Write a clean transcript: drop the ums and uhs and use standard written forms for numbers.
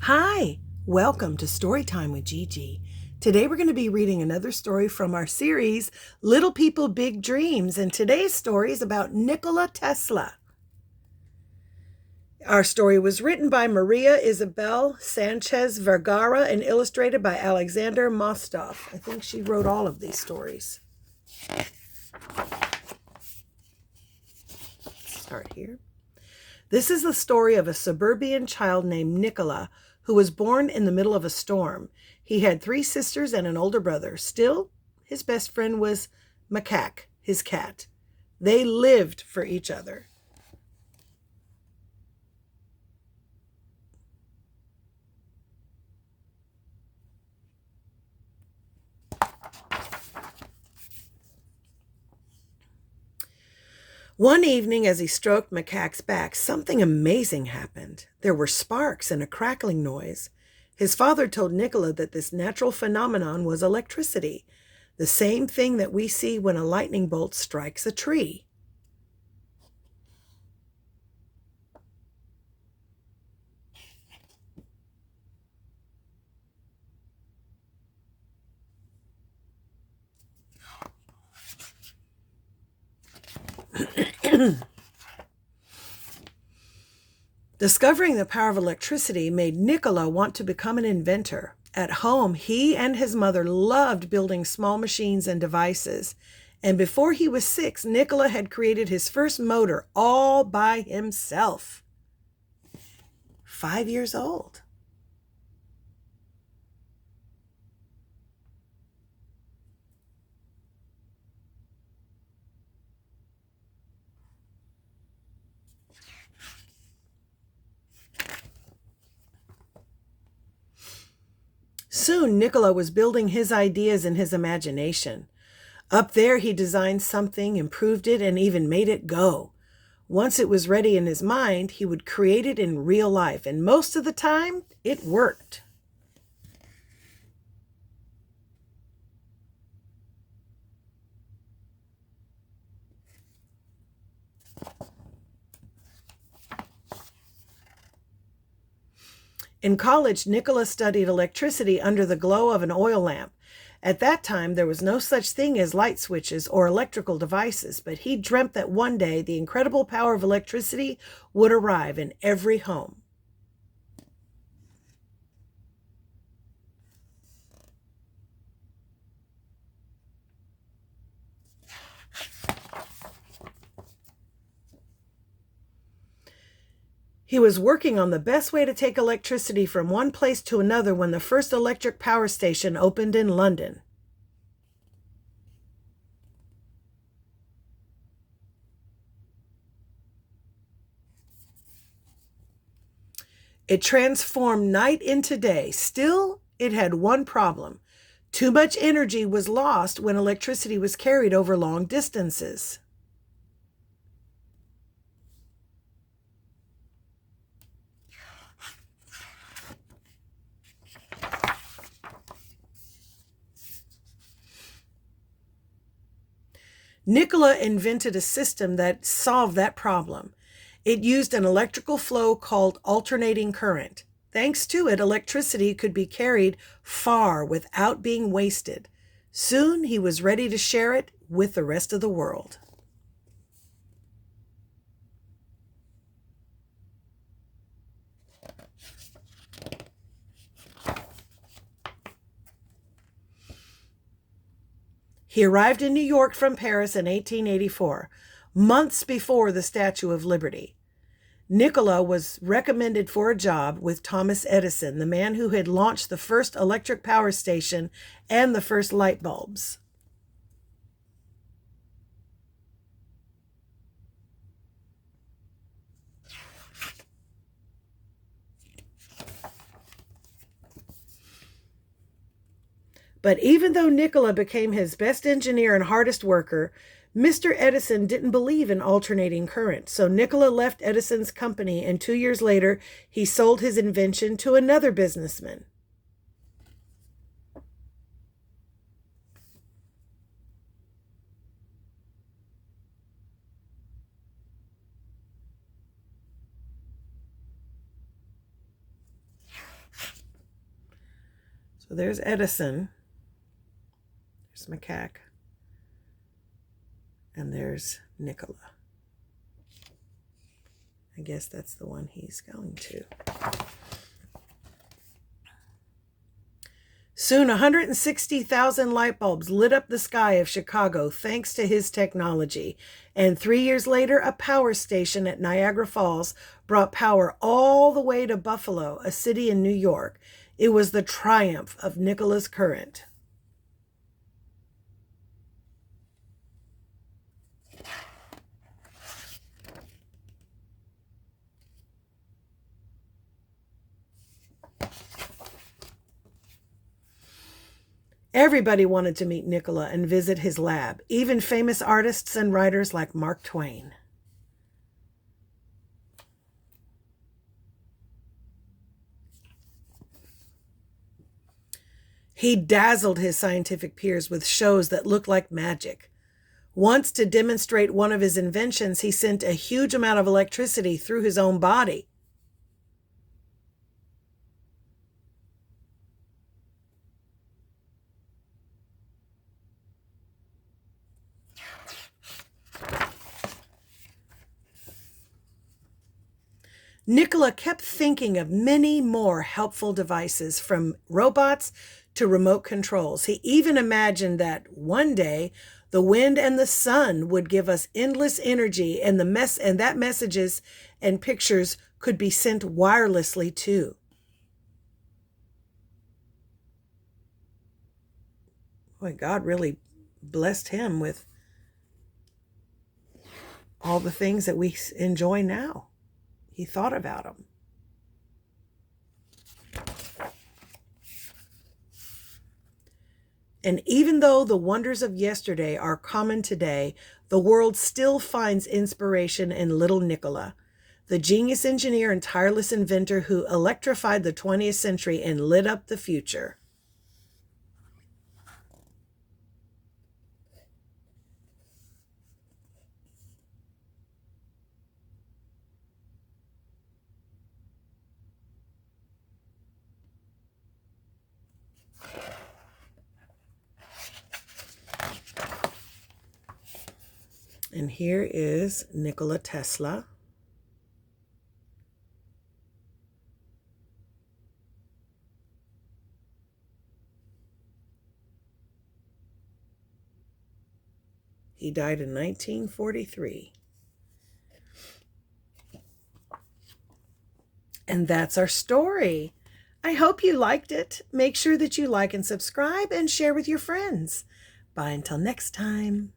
Hi, welcome to Storytime with Gigi. Today we're going to be reading another story from our series, Little People, Big Dreams, and today's story is about Nikola Tesla. Our story was written by Maria Isabel Sanchez Vegara and illustrated by Alexander Mostov. I think she wrote all of these stories. Let's start here. This is the story of a suburban child named Nikola, who was born in the middle of a storm. He had 3 sisters and an older brother. Still, his best friend was Macaque, his cat. They lived for each other. One evening, as he stroked Macaque's back, something amazing happened. There were sparks and a crackling noise. His father told Nikola that this natural phenomenon was electricity, the same thing that we see when a lightning bolt strikes a tree. Discovering the power of electricity made Nikola want to become an inventor. At home, he and his mother loved building small machines and devices. And before he was 6, Nikola had created his first motor all by himself. 5 years old. Soon, Nikola was building his ideas in his imagination. Up there, he designed something, improved it, and even made it go. Once it was ready in his mind, he would create it in real life, and most of the time, it worked. In college, Nikola studied electricity under the glow of an oil lamp. At that time, there was no such thing as light switches or electrical devices, but he dreamt that one day the incredible power of electricity would arrive in every home. He was working on the best way to take electricity from one place to another when the first electric power station opened in London. It transformed night into day. Still, it had one problem. Too much energy was lost when electricity was carried over long distances. Nikola invented a system that solved that problem. It used an electrical flow called alternating current. Thanks to it, electricity could be carried far without being wasted. Soon, he was ready to share it with the rest of the world. He arrived in New York from Paris in 1884, months before the Statue of Liberty. Nikola was recommended for a job with Thomas Edison, the man who had launched the first electric power station and the first light bulbs. But even though Nikola became his best engineer and hardest worker, Mr. Edison didn't believe in alternating current, so Nikola left Edison's company, and 2 years later, he sold his invention to another businessman. So there's Edison. There's Macaque. And there's Nikola. I guess that's the one he's going to. Soon, 160,000 light bulbs lit up the sky of Chicago thanks to his technology. And 3 years later, a power station at Niagara Falls brought power all the way to Buffalo, a city in New York. It was the triumph of Nikola's current. Everybody wanted to meet Nikola and visit his lab, even famous artists and writers like Mark Twain. He dazzled his scientific peers with shows that looked like magic. Once, to demonstrate one of his inventions, he sent a huge amount of electricity through his own body. Nikola kept thinking of many more helpful devices, from robots to remote controls. He even imagined that one day the wind and the sun would give us endless energy, and that messages and pictures could be sent wirelessly too. Boy, God really blessed him with all the things that we enjoy now. He thought about them. And even though the wonders of yesterday are common today, the world still finds inspiration in little Nikola, the genius engineer and tireless inventor who electrified the 20th century and lit up the future. And here is Nikola Tesla. He died in 1943. And that's our story. I hope you liked it. Make sure that you like and subscribe and share with your friends. Bye until next time.